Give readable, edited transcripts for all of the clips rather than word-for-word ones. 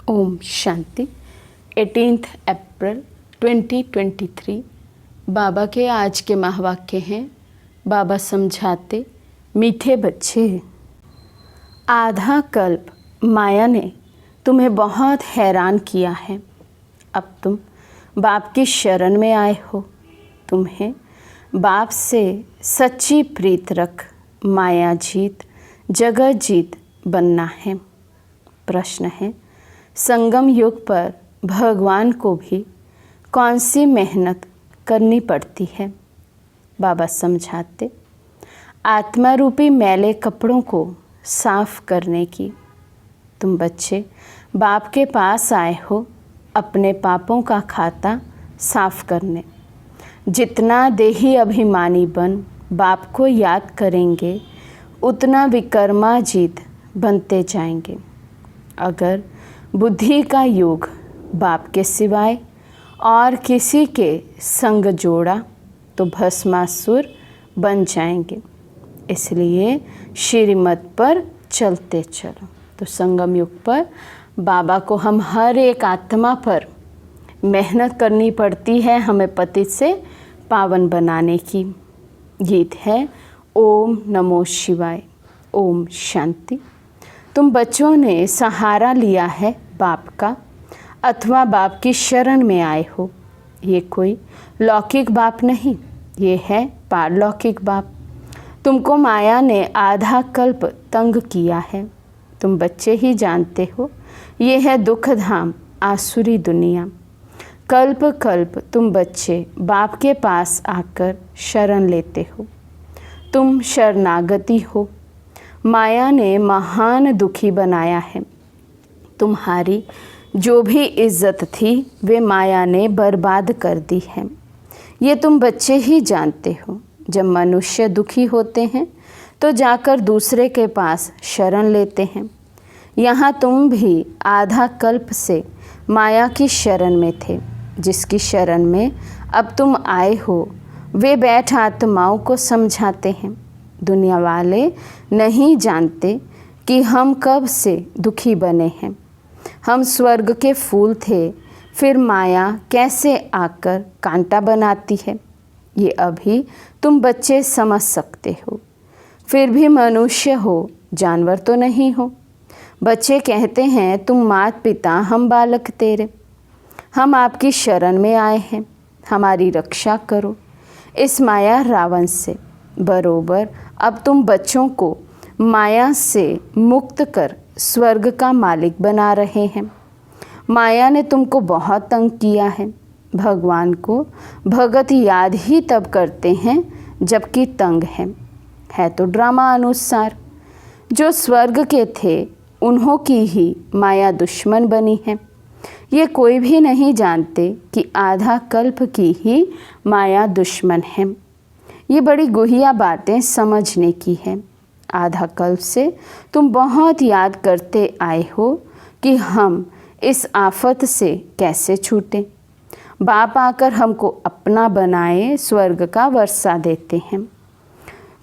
ओम शांति। 18 अप्रैल 2023 बाबा के आज के महावाक्य हैं। बाबा समझाते, मीठे बच्चे, आधा कल्प माया ने तुम्हें बहुत हैरान किया है। अब तुम बाप की शरण में आए हो। तुम्हें बाप से सच्ची प्रीत रख माया जीत जगत जीत बनना है। प्रश्न है, संगम युग पर भगवान को भी कौन सी मेहनत करनी पड़ती है? बाबा समझाते, आत्मा रूपी मैले कपड़ों को साफ करने की। तुम बच्चे बाप के पास आए हो अपने पापों का खाता साफ करने। जितना देही अभिमानी बन बाप को याद करेंगे उतना विकर्माजीत बनते जाएंगे। अगर बुद्धि का योग बाप के सिवाय और किसी के संग जोड़ा तो भस्मासुर बन जाएंगे। इसलिए श्रीमत पर चलते चलो। तो संगम युग पर बाबा को हम हर एक आत्मा पर मेहनत करनी पड़ती है, हमें पतित से पावन बनाने की। गीत है ओम नमो शिवाय। ओम शांति। तुम बच्चों ने सहारा लिया है बाप का अथवा बाप की शरण में आए हो। ये कोई लौकिक बाप नहीं, ये है पारलौकिक बाप। तुमको माया ने आधा कल्प तंग किया है। तुम बच्चे ही जानते हो ये है दुख धाम आसुरी दुनिया। कल्प कल्प तुम बच्चे बाप के पास आकर शरण लेते हो। तुम शरणागति हो। माया ने महान दुखी बनाया है। तुम्हारी जो भी इज्जत थी वे माया ने बर्बाद कर दी है। ये तुम बच्चे ही जानते हो। जब मनुष्य दुखी होते हैं तो जाकर दूसरे के पास शरण लेते हैं। यहाँ तुम भी आधा कल्प से माया की शरण में थे। जिसकी शरण में अब तुम आए हो वे बैठ आत्माओं को समझाते हैं। दुनिया वाले नहीं जानते कि हम कब से दुखी बने हैं। हम स्वर्ग के फूल थे, फिर माया कैसे आकर कांटा बनाती है ये अभी तुम बच्चे समझ सकते हो। फिर भी मनुष्य हो, जानवर तो नहीं हो। बच्चे कहते हैं तुम मात पिता हम बालक तेरे। हम आपकी शरण में आए हैं, हमारी रक्षा करो इस माया रावण से। बरोबर अब तुम बच्चों को माया से मुक्त कर स्वर्ग का मालिक बना रहे हैं। माया ने तुमको बहुत तंग किया है। भगवान को भगत याद ही तब करते हैं जबकि तंग है तो ड्रामा अनुसार। जो स्वर्ग के थे उन्हों की ही माया दुश्मन बनी है। ये कोई भी नहीं जानते कि आधा कल्प की ही माया दुश्मन है। ये बड़ी गुहिया बातें समझने की है। आधा कल्प से तुम बहुत याद करते आए हो कि हम इस आफत से कैसे छूटें। बाप आकर हमको अपना बनाए स्वर्ग का वर्षा देते हैं।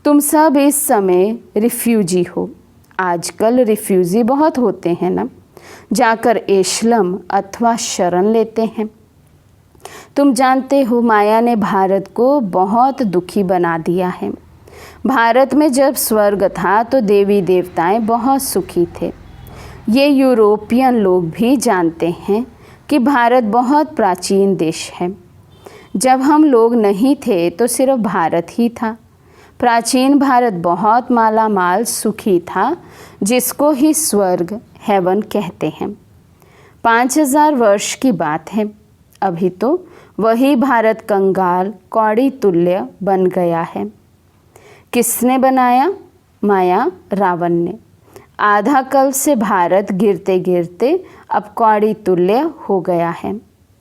तुम सब इस समय रिफ्यूजी हो। आजकल रिफ्यूजी बहुत होते हैं ना, जाकर एशलम अथवा शरण लेते हैं। तुम जानते हो माया ने भारत को बहुत दुखी बना दिया है। भारत में जब स्वर्ग था तो देवी देवताएं बहुत सुखी थे। ये यूरोपियन लोग भी जानते हैं कि भारत बहुत प्राचीन देश है। जब हम लोग नहीं थे तो सिर्फ भारत ही था। प्राचीन भारत बहुत माला माल सुखी था, जिसको ही स्वर्ग हेवन कहते हैं। 5000 वर्ष की बात है। अभी तो वही भारत कंगाल कौड़ी तुल्य बन गया है। किसने बनाया? माया रावण ने। आधा कल्प से भारत गिरते गिरते अब कौड़ी तुल्य हो गया है।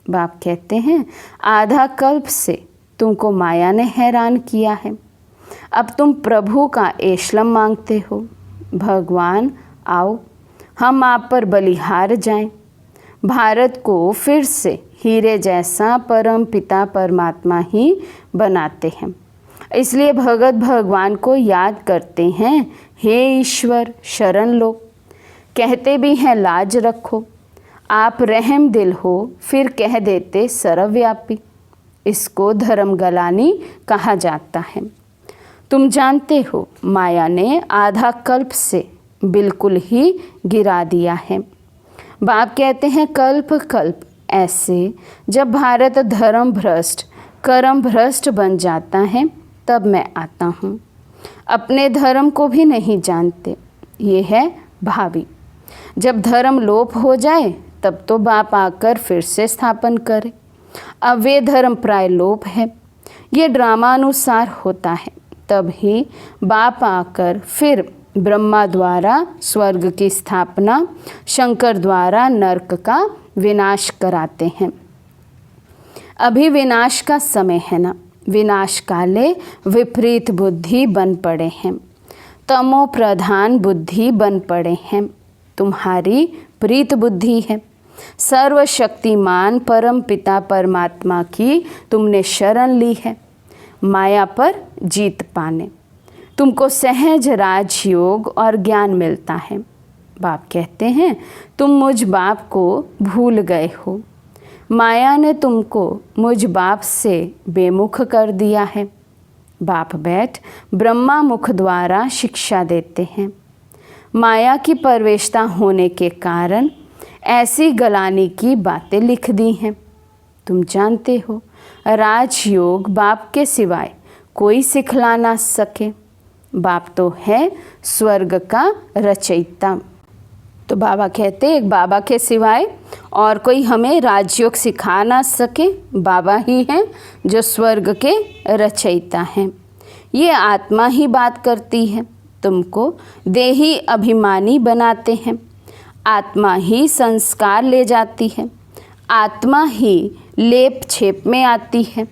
बाप कहते हैं आधा कल्प से तुमको माया ने हैरान किया है। अब तुम प्रभु का एशलम मांगते हो। भगवान आओ हम आप पर बलिहार जाएं। भारत को फिर से हीरे जैसा परम पिता परमात्मा ही बनाते हैं। इसलिए भगत भगवान को याद करते हैं, हे ईश्वर शरण लो। कहते भी हैं लाज रखो। आप रहम दिल हो फिर कह देते सर्वव्यापी। इसको धर्म गलानी कहा जाता है। तुम जानते हो माया ने आधा कल्प से बिल्कुल ही गिरा दिया है। बाप कहते हैं कल्प कल्प ऐसे जब भारत धर्म भ्रष्ट कर्म भ्रष्ट बन जाता है तब मैं आता हूँ। अपने धर्म को भी नहीं जानते, ये है भावी। जब धर्म लोप हो जाए तब तो बाप आकर फिर से स्थापन करे। अब वे धर्म प्राय लोप है, ये ड्रामानुसार होता है। तब ही बाप आकर फिर ब्रह्मा द्वारा स्वर्ग की स्थापना, शंकर द्वारा नरक का विनाश कराते हैं। अभी विनाश का समय है ना, विनाश काले विपरीत बुद्धि बन पड़े हैं, तमो प्रधान बुद्धि बन पड़े हैं। तुम्हारी प्रीत बुद्धि है, सर्वशक्तिमान परम पिता परमात्मा की तुमने शरण ली है माया पर जीत पाने। तुमको सहज राजयोग और ज्ञान मिलता है। बाप कहते हैं तुम मुझ बाप को भूल गए हो। माया ने तुमको मुझ बाप से बेमुख कर दिया है। बाप बैठ ब्रह्मा मुख द्वारा शिक्षा देते हैं। माया की परवेशता होने के कारण ऐसी गलानी की बातें लिख दी हैं। तुम जानते हो राजयोग बाप के सिवाय कोई सिखला ना सके। बाप तो है स्वर्ग का रचयिता। तो बाबा कहते एक बाबा के सिवाय और कोई हमें राजयोग सिखा ना सके। बाबा ही हैं जो स्वर्ग के रचयिता हैं। ये आत्मा ही बात करती है, तुमको देही अभिमानी बनाते हैं। आत्मा ही संस्कार ले जाती है, आत्मा ही लेप छेप में आती है।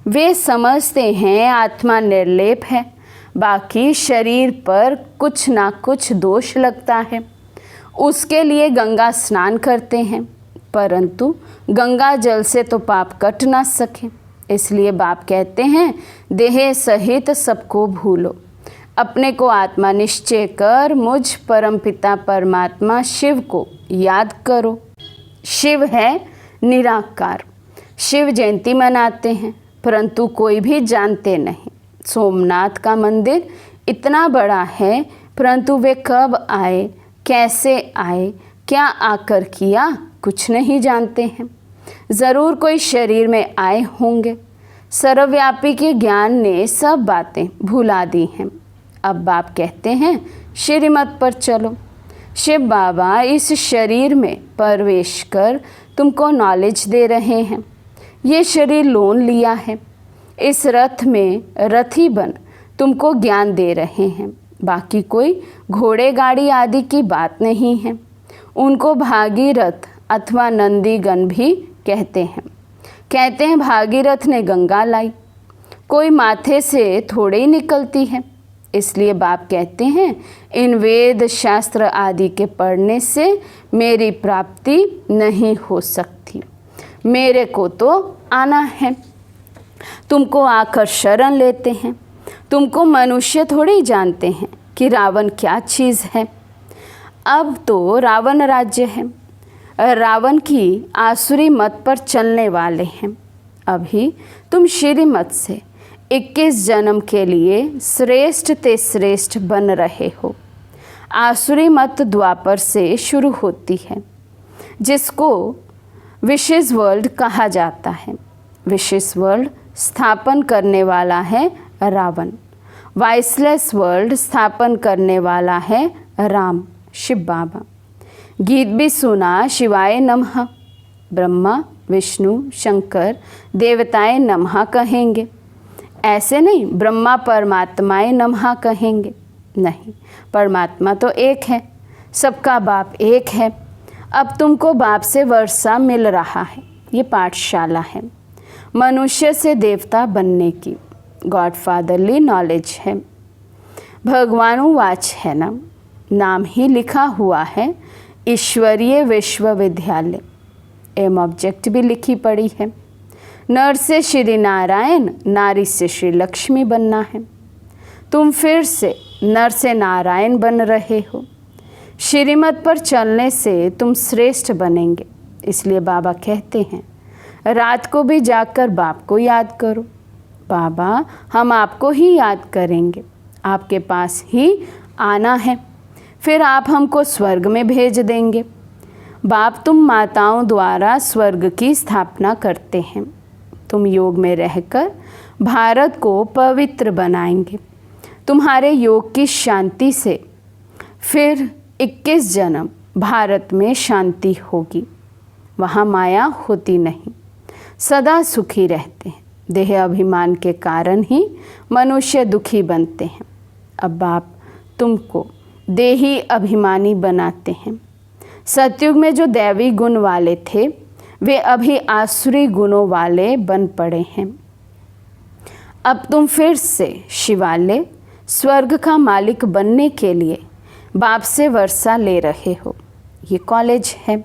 वे समझते हैं आत्मा निर्लेप है, बाकी शरीर पर कुछ ना कुछ दोष लगता है। उसके लिए गंगा स्नान करते हैं, परंतु गंगा जल से तो पाप कट ना सके। इसलिए बाप कहते हैं देह सहित सबको भूलो, अपने को आत्मा निश्चय कर मुझ परमपिता परमात्मा शिव को याद करो। शिव है निराकार। शिव जयंती मनाते हैं परंतु कोई भी जानते नहीं। सोमनाथ का मंदिर इतना बड़ा है परंतु वे कब आए, कैसे आए, क्या आकर किया, कुछ नहीं जानते हैं। ज़रूर कोई शरीर में आए होंगे। सर्वव्यापी के ज्ञान ने सब बातें भुला दी हैं। अब बाप कहते हैं श्रीमत पर चलो। शिव बाबा इस शरीर में प्रवेश कर तुमको नॉलेज दे रहे हैं। ये शरीर लोन लिया है, इस रथ में रथी बन तुमको ज्ञान दे रहे हैं। बाकी कोई घोड़े गाड़ी आदि की बात नहीं है। उनको भागीरथ अथवा नंदीगण भी कहते हैं। कहते हैं भागीरथ ने गंगा लाई, कोई माथे से थोड़े ही निकलती है। इसलिए बाप कहते हैं इन वेद शास्त्र आदि के पढ़ने से मेरी प्राप्ति नहीं हो सकती। मेरे को तो आना है। तुमको आकर शरण लेते हैं। तुमको मनुष्य थोड़ी जानते हैं कि रावण क्या चीज़ है। अब तो रावण राज्य है। रावण की आसुरी मत पर चलने वाले हैं। अभी तुम श्रीमत से 21 जन्म के लिए श्रेष्ठ ते श्रेष्ठ बन रहे हो। आसुरी मत द्वापर से शुरू होती है, जिसको विशेष वर्ल्ड कहा जाता है। विशेष वर्ल्ड स्थापन करने वाला है रावण। वाइसलेस वर्ल्ड स्थापन करने वाला है राम, शिव बाबा। गीत भी सुना शिवाय नमः। ब्रह्मा विष्णु शंकर देवताएं नमः कहेंगे। ऐसे नहीं ब्रह्मा परमात्माएं नमः कहेंगे, नहीं, परमात्मा तो एक है, सबका बाप एक है। अब तुमको बाप से वर्षा मिल रहा है। ये पाठशाला है मनुष्य से देवता बनने की, गॉडफादरली नॉलेज है। भगवानुवाच है ना, नाम ही लिखा हुआ है ईश्वरीय विश्वविद्यालय। एम ऑब्जेक्ट भी लिखी पड़ी है। नर से श्री नारायण, नारी से श्री लक्ष्मी बनना है। तुम फिर से नर से नारायण बन रहे हो। श्रीमत पर चलने से तुम श्रेष्ठ बनेंगे। इसलिए बाबा कहते हैं रात को भी जागकर बाप को याद करो। बाबा हम आपको ही याद करेंगे, आपके पास ही आना है, फिर आप हमको स्वर्ग में भेज देंगे। बाप तुम माताओं द्वारा स्वर्ग की स्थापना करते हैं। तुम योग में रहकर भारत को पवित्र बनाएंगे। तुम्हारे योग की शांति से फिर 21 जन्म भारत में शांति होगी। वहाँ माया होती नहीं, सदा सुखी रहते हैं। देह अभिमान के कारण ही मनुष्य दुखी बनते हैं। अब बाप तुमको देही अभिमानी बनाते हैं। सतयुग में जो दैवी गुण वाले थे वे अभी आसुरी गुणों वाले बन पड़े हैं। अब तुम फिर से शिवालय स्वर्ग का मालिक बनने के लिए बाप से वर्षा ले रहे हो। ये कॉलेज है।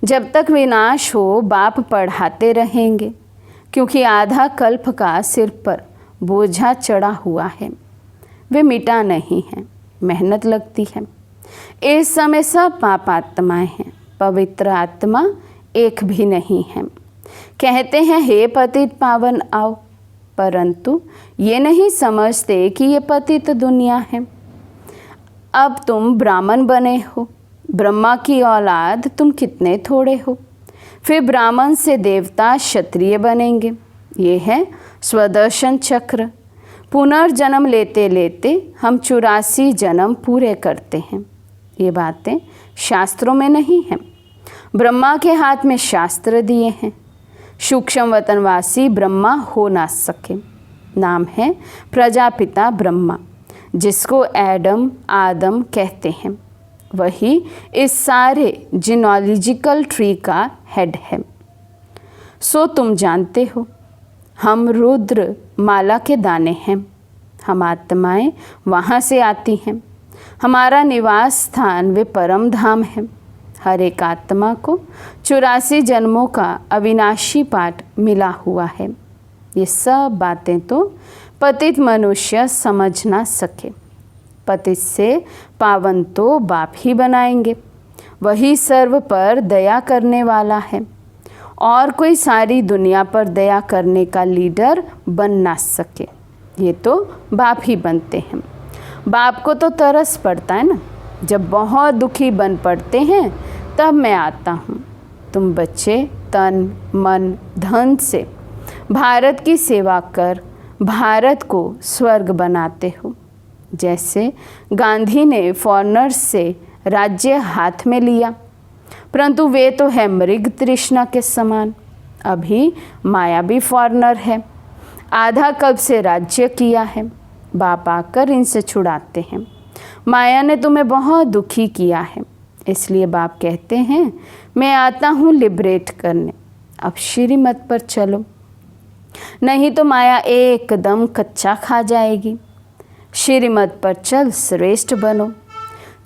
जब तक विनाश हो बाप पढ़ाते रहेंगे, क्योंकि आधा कल्प का सिर पर बोझा चढ़ा हुआ है। वे मिटा नहीं है, मेहनत लगती है। इस समय सब पाप आत्माएं हैं, पवित्र आत्मा एक भी नहीं है। कहते हैं हे पतित पावन आओ, परंतु ये नहीं समझते कि ये पतित दुनिया है। अब तुम ब्राह्मण बने हो, ब्रह्मा की औलाद तुम कितने थोड़े हो। फिर ब्राह्मण से देवता क्षत्रिय बनेंगे। ये है स्वदर्शन चक्र। पुनर्जन्म लेते लेते हम 84 जन्म पूरे करते हैं। ये बातें शास्त्रों में नहीं हैं। ब्रह्मा के हाथ में शास्त्र दिए हैं। सूक्ष्म वतनवासी ब्रह्मा हो ना सके। नाम है प्रजापिता ब्रह्मा, जिसको एडम आदम कहते हैं। वही इस सारे जीनोलॉजिकल ट्री का हेड है। सो तुम जानते हो हम रुद्र माला के दाने हैं। हम आत्माएं वहाँ से आती हैं। हमारा निवास स्थान वे परम धाम है। हर एक आत्मा को 84 जन्मों का अविनाशी पाठ मिला हुआ है। ये सब बातें तो पतित मनुष्य समझ ना सके। पतित से पावन तो बाप ही बनाएंगे। वही सर्व पर दया करने वाला है, और कोई सारी दुनिया पर दया करने का लीडर बन ना सके। ये तो बाप ही बनते हैं। बाप को तो तरस पड़ता है ना, जब बहुत दुखी बन पड़ते हैं तब मैं आता हूँ। तुम बच्चे तन मन धन से भारत की सेवा कर भारत को स्वर्ग बनाते हो। जैसे गांधी ने फॉरेनर्स से राज्य हाथ में लिया, परंतु वे तो है मृग तृष्णा के समान। अभी माया भी फॉरेनर है, आधा कल्प से राज्य किया है। बाप आकर इनसे छुड़ाते हैं। माया ने तुम्हें बहुत दुखी किया है, इसलिए बाप कहते हैं मैं आता हूँ लिबरेट करने। अब श्रीमत पर चलो, नहीं तो माया एकदम कच्चा खा जाएगी। श्रीमत पर चल श्रेष्ठ बनो।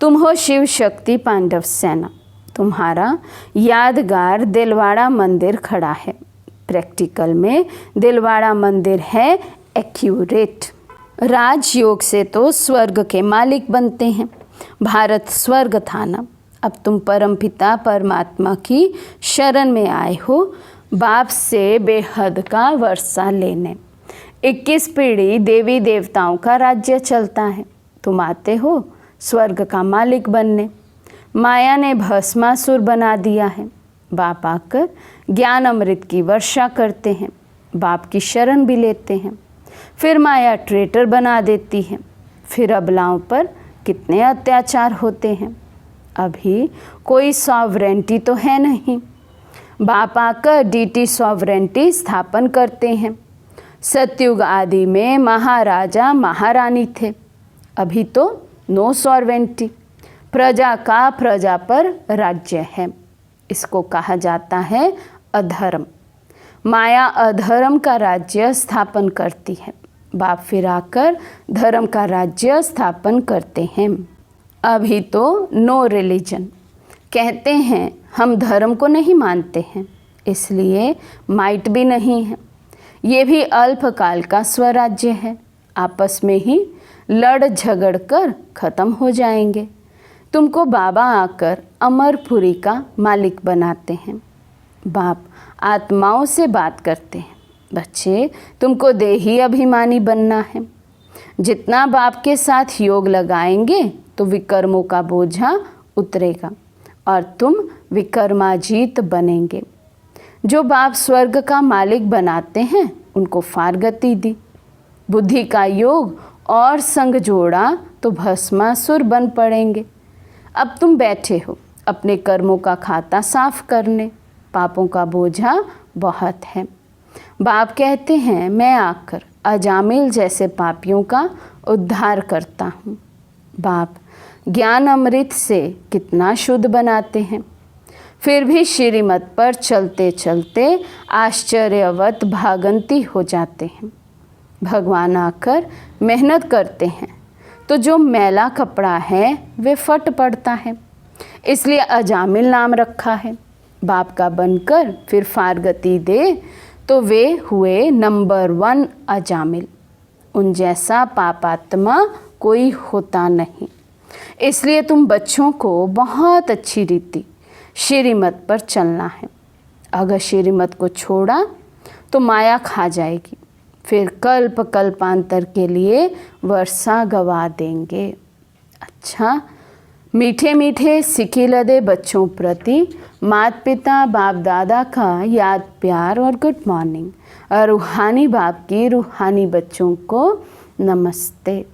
तुम हो शिव शक्ति पांडव सेना। तुम्हारा यादगार दिलवाड़ा मंदिर खड़ा है। प्रैक्टिकल में दिलवाड़ा मंदिर है एक्यूरेट। राजयोग से तो स्वर्ग के मालिक बनते हैं। भारत स्वर्ग था ना। अब तुम परमपिता परमात्मा की शरण में आए हो, बाप से बेहद का वर्षा लेने। 21 पीढ़ी देवी देवताओं का राज्य चलता है। तुम आते हो स्वर्ग का मालिक बनने। माया ने भस्मासुर बना दिया है। बाप आकर ज्ञान अमृत की वर्षा करते हैं। बाप की शरण भी लेते हैं। फिर माया ट्रेटर बना देती है। फिर अबलाओं पर कितने अत्याचार होते हैं। अभी कोई सॉवरेंटी तो है नहीं। बाप आकर डीटी सॉवरेंटी स्थापन करते हैं। सतयुग आदि में महाराजा महारानी थे। अभी तो नो सॉवरेंटी। प्रजा का प्रजा पर राज्य है। इसको कहा जाता है अधर्म। माया अधर्म का राज्य स्थापन करती है। बाप फिर आकर धर्म का राज्य स्थापन करते हैं। अभी तो नो रिलीजन। कहते हैं हम धर्म को नहीं मानते हैं, इसलिए माइट भी नहीं है। ये भी अल्पकाल का स्वराज्य है। आपस में ही लड़ झगड़ कर ख़त्म हो जाएंगे। तुमको बाबा आकर अमरपुरी का मालिक बनाते हैं। बाप आत्माओं से बात करते हैं, बच्चे तुमको देही अभिमानी बनना है। जितना बाप के साथ योग लगाएंगे तो विकर्मों का बोझा उतरेगा और तुम विकर्माजीत बनेंगे। जो बाप स्वर्ग का मालिक बनाते हैं उनको फारगति दी। बुद्धि का योग और संग जोड़ा तो भस्मासुर बन पड़ेंगे। अब तुम बैठे हो अपने कर्मों का खाता साफ करने, पापों का बोझा बहुत है। बाप कहते हैं मैं आकर अजामिल जैसे पापियों का उद्धार करता हूँ। बाप ज्ञान अमृत से कितना शुद्ध बनाते हैं, फिर भी श्रीमत पर चलते चलते आश्चर्यवत भागंती हो जाते हैं। भगवान आकर मेहनत करते हैं तो जो मैला कपड़ा है वे फट पड़ता है, इसलिए अजामिल नाम रखा है। बाप का बनकर फिर फारगति दे तो वे हुए नंबर 1 अजामिल। उन जैसा पापात्मा कोई होता नहीं। इसलिए तुम बच्चों को बहुत अच्छी रीति श्रीमत पर चलना है। अगर श्रीमत को छोड़ा तो माया खा जाएगी, फिर कल्प कल्पांतर के लिए वर्षा गवा देंगे। अच्छा, मीठे मीठे सिकी लदे बच्चों प्रति माता पिता बाप दादा का याद प्यार और गुड मॉर्निंग। और रूहानी बाप की रूहानी बच्चों को नमस्ते।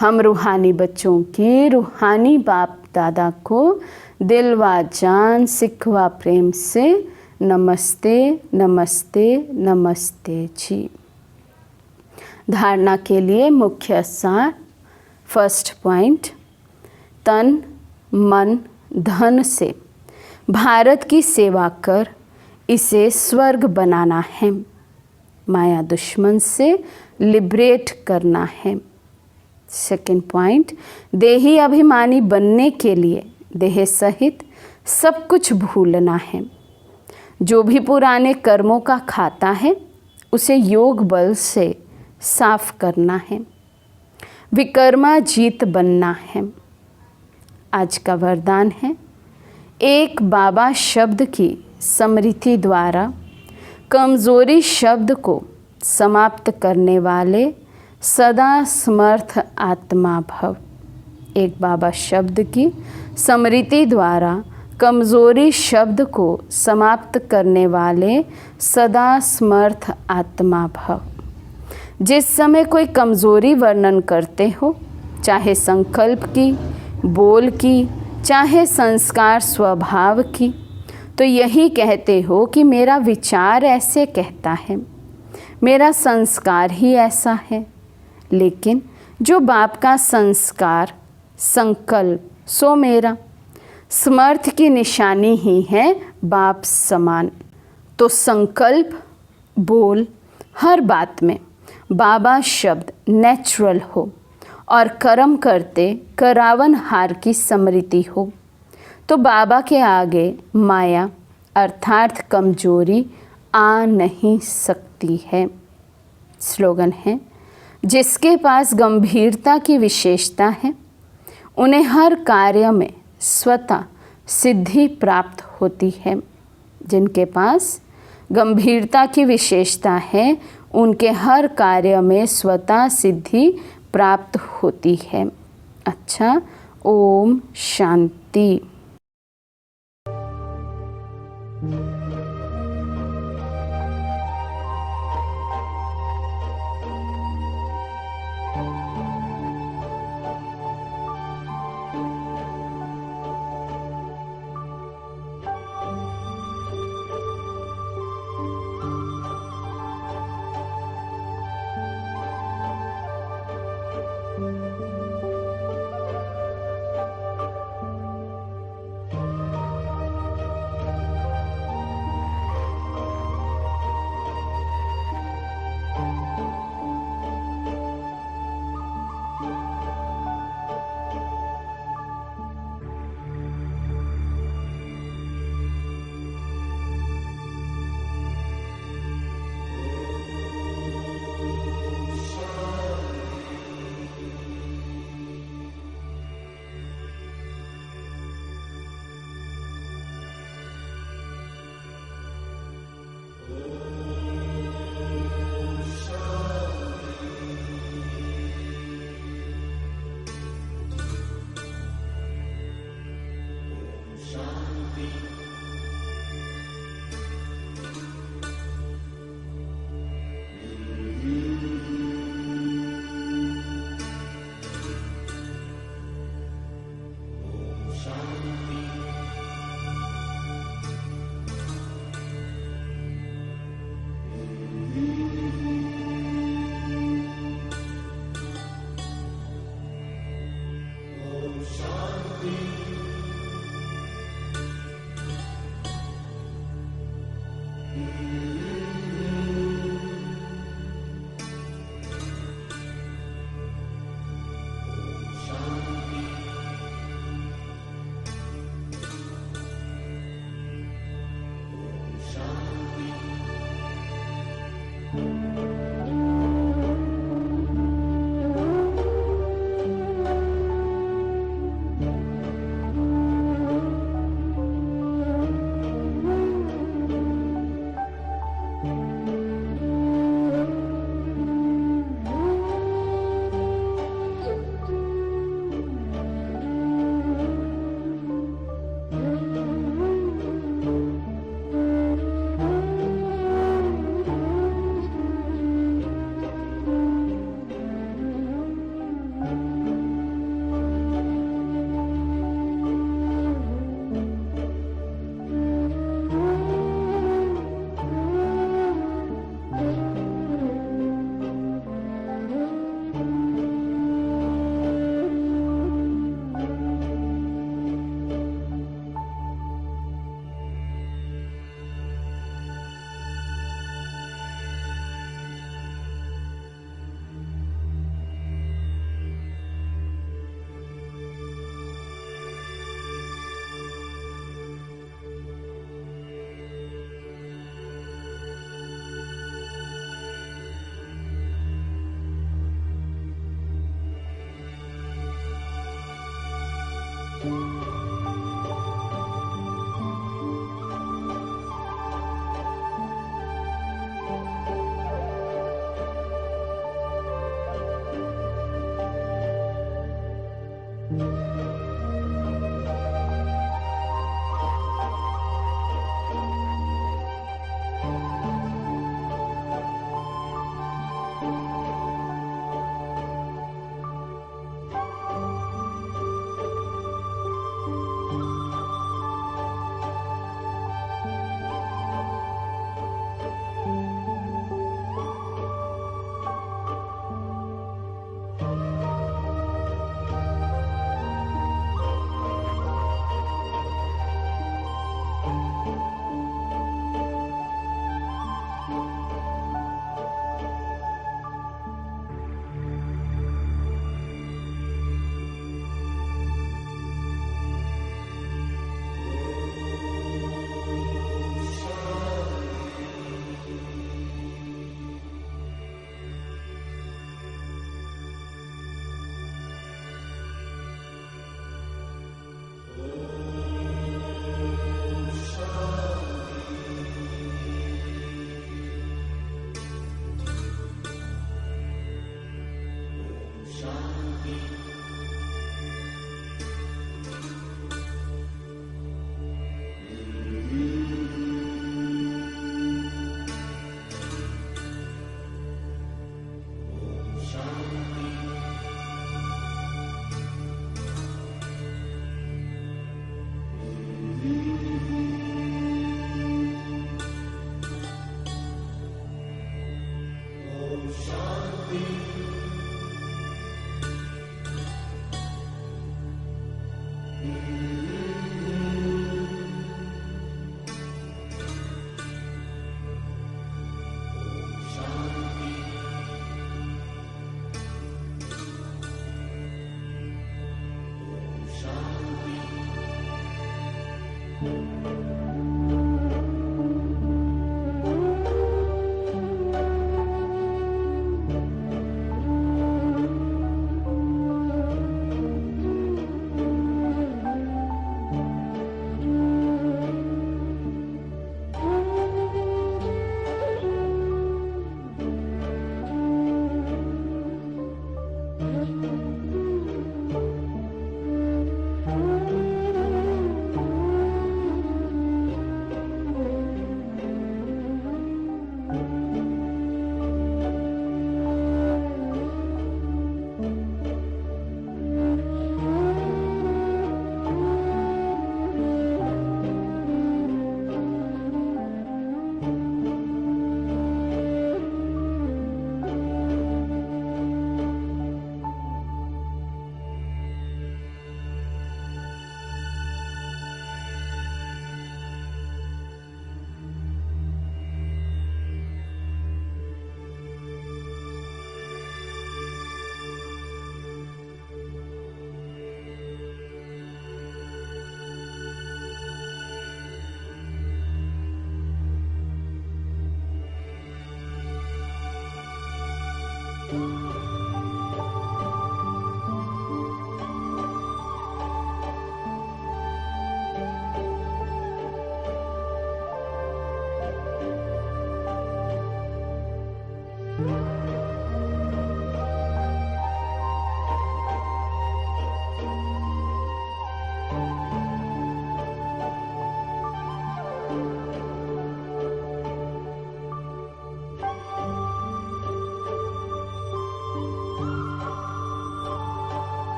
हम रूहानी बच्चों की रूहानी बाप दादा को दिल व जान सिखवा प्रेम से नमस्ते नमस्ते नमस्ते जी। धारणा के लिए मुख्य सार। फर्स्ट पॉइंट, तन मन धन से भारत की सेवा कर इसे स्वर्ग बनाना है। माया दुश्मन से लिबरेट करना है। सेकंड पॉइंट, देही अभिमानी बनने के लिए देह सहित सब कुछ भूलना है। जो भी पुराने कर्मों का खाता है उसे योग बल से साफ करना है। विकर्मा जीत बनना है। आज का वरदान है, एक बाबा शब्द की स्मृति द्वारा कमजोरी शब्द को समाप्त करने वाले सदा समर्थ आत्मा भव। एक बाबा शब्द की स्मृति द्वारा कमजोरी शब्द को समाप्त करने वाले सदा समर्थ आत्मा भव। जिस समय कोई कमजोरी वर्णन करते हो, चाहे संकल्प की, बोल की, चाहे संस्कार स्वभाव की, तो यही कहते हो कि मेरा विचार ऐसे कहता है, मेरा संस्कार ही ऐसा है। लेकिन जो बाप का संस्कार संकल्प सो मेरा, समर्थ की निशानी ही है बाप समान। तो संकल्प बोल हर बात में बाबा शब्द नेचुरल हो और कर्म करते करावन हार की स्मृति हो, तो बाबा के आगे माया अर्थात कमजोरी आ नहीं सकती है। स्लोगन है, जिसके पास गंभीरता की विशेषता है उन्हें हर कार्य में स्वतः सिद्धि प्राप्त होती है। जिनके पास गंभीरता की विशेषता है उनके हर कार्य में स्वतः सिद्धि प्राप्त होती है। अच्छा, ओम शांति।